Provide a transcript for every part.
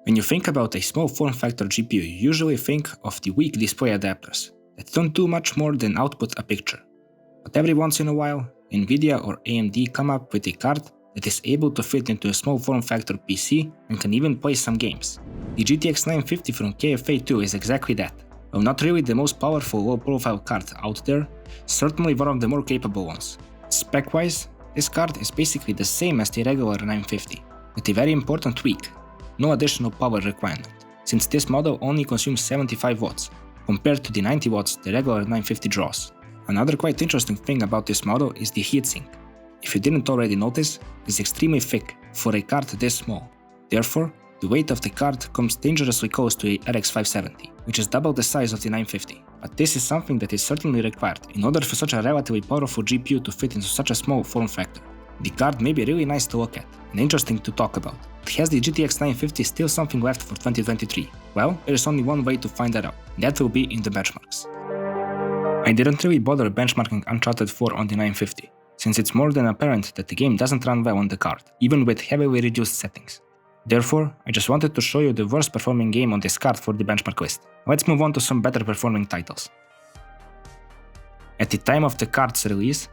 When you think about a small form factor GPU, you usually think of the weak display adapters that don't do much more than output a picture. But every once in a while, Nvidia or AMD come up with a card that is able to fit into a small form factor PC and can even play some games. The GTX 950 from KFA2 is exactly that. While not really the most powerful low-profile card out there, certainly one of the more capable ones. Spec-wise, this card is basically the same as the regular 950, with a very important tweak: no additional power requirement, since this model only consumes 75 watts, compared to the 90 watts the regular 950 draws. Another quite interesting thing about this model is the heatsink. If you didn't already notice, it's extremely thick for a card this small. Therefore, the weight of the card comes dangerously close to a RX 570, which is double the size of the 950. But this is something that is certainly required in order for such a relatively powerful GPU to fit into such a small form factor. The card may be really nice to look at and interesting to talk about, but has the GTX 950 still something left for 2023? Well, there is only one way to find that out, and that will be in the benchmarks. I didn't really bother benchmarking Uncharted 4 on the 950, since it's more than apparent that the game doesn't run well on the card, even with heavily reduced settings. Therefore, I just wanted to show you the worst performing game on this card for the benchmark list. Let's move on to some better performing titles. At the time of the card's release,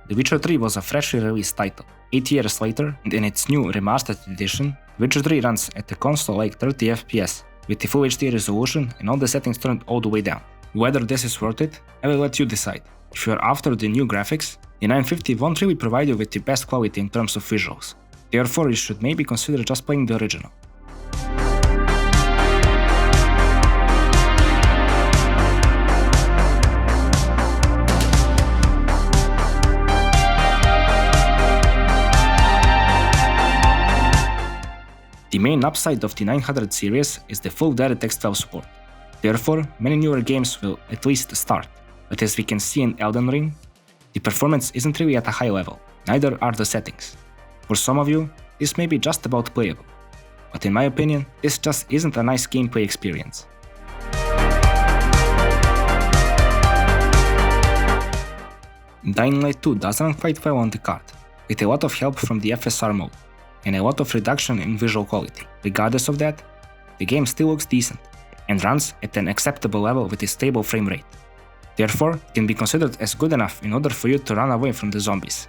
The Witcher 3 was a freshly released title. 8 years later, and in its new remastered edition, The Witcher 3 runs at the console like 30 FPS, with the Full HD resolution and all the settings turned all the way down. Whether this is worth it, I will let you decide. If you are after the new graphics, the 950 won't really provide you with the best quality in terms of visuals. Therefore, you should maybe consider just playing the original. The main upside of the 900 series is the full DirectX 12 support. Therefore, many newer games will at least start, but as we can see in Elden Ring, the performance isn't really at a high level, neither are the settings. For some of you, this may be just about playable, but in my opinion, this just isn't a nice gameplay experience. Dying Light 2 does run quite well on the card, with a lot of help from the FSR mode, and a lot of reduction in visual quality. Regardless of that, the game still looks decent, and runs at an acceptable level with a stable frame rate. Therefore, it can be considered as good enough in order for you to run away from the zombies.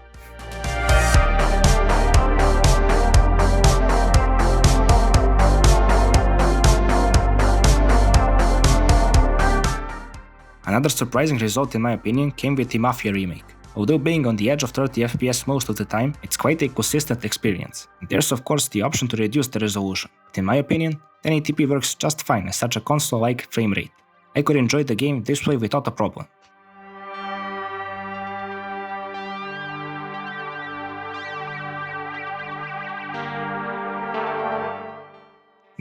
Another surprising result in my opinion came with the Mafia Remake. Although being on the edge of 30 FPS most of the time, it's quite a consistent experience. And there's of course the option to reduce the resolution, but in my opinion, 1080p works just fine at such a console-like frame rate. I could enjoy the game this way without a problem.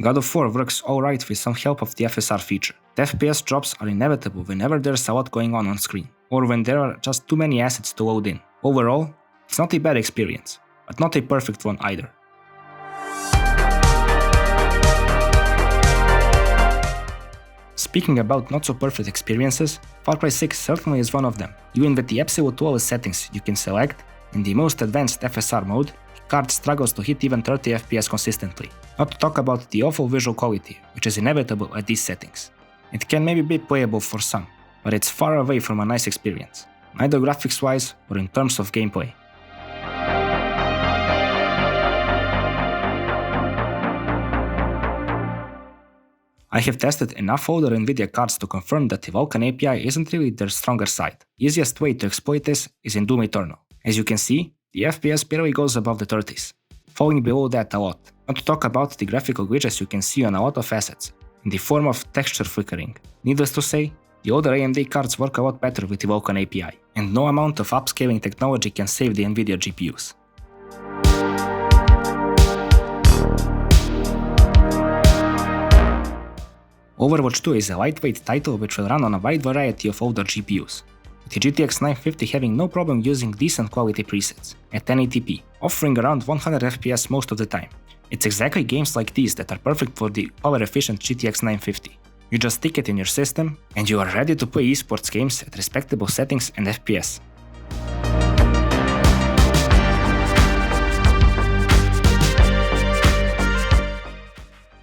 God of War works alright with some help of the FSR feature. The FPS drops are inevitable whenever there's a lot going on screen, or when there are just too many assets to load in. Overall, it's not a bad experience, but not a perfect one either. Speaking about not so perfect experiences, Far Cry 6 certainly is one of them. Even with the absolute lowest settings you can select, in the most advanced FSR mode, the card struggles to hit even 30 FPS consistently. Not to talk about the awful visual quality, which is inevitable at these settings. It can maybe be playable for some, but it's far away from a nice experience, neither graphics-wise or in terms of gameplay. I have tested enough older Nvidia cards to confirm that the Vulkan API isn't really their stronger side. The easiest way to exploit this is in Doom Eternal. As you can see, the FPS barely goes above the 30s, falling below that a lot. Not to talk about the graphical glitches you can see on a lot of assets, in the form of texture flickering. Needless to say, the older AMD cards work a lot better with the Vulkan API, and no amount of upscaling technology can save the Nvidia GPUs. Overwatch 2 is a lightweight title which will run on a wide variety of older GPUs, with the GTX 950 having no problem using decent quality presets at 1080p, offering around 100 FPS most of the time. It's exactly games like these that are perfect for the power-efficient GTX 950. You just stick it in your system, and you are ready to play esports games at respectable settings and FPS.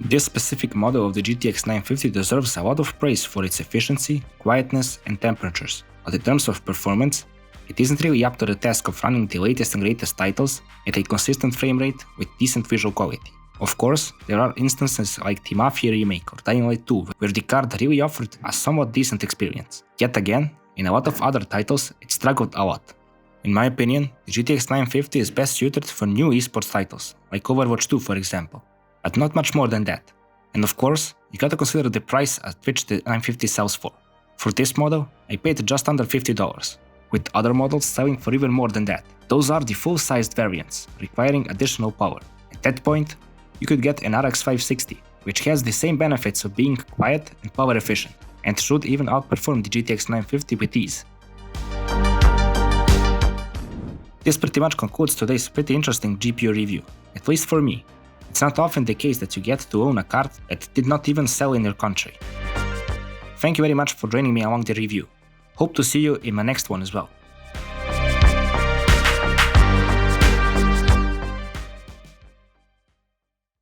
This specific model of the GTX 950 deserves a lot of praise for its efficiency, quietness, and temperatures, but in terms of performance, it isn't really up to the task of running the latest and greatest titles at a consistent frame rate with decent visual quality. Of course, there are instances like the Mafia Remake or Dying Light 2 where the card really offered a somewhat decent experience. Yet again, in a lot of other titles, it struggled a lot. In my opinion, the GTX 950 is best suited for new esports titles, like Overwatch 2 for example, but not much more than that. And of course, you gotta consider the price at which the 950 sells for. For this model, I paid just under $50, with other models selling for even more than that. Those are the full-sized variants, requiring additional power. At that point, you could get an RX 560, which has the same benefits of being quiet and power efficient, and should even outperform the GTX 950 with ease. This pretty much concludes today's pretty interesting GPU review, at least for me. It's not often the case that you get to own a card that did not even sell in your country. Thank you very much for joining me along the review. Hope to see you in my next one as well.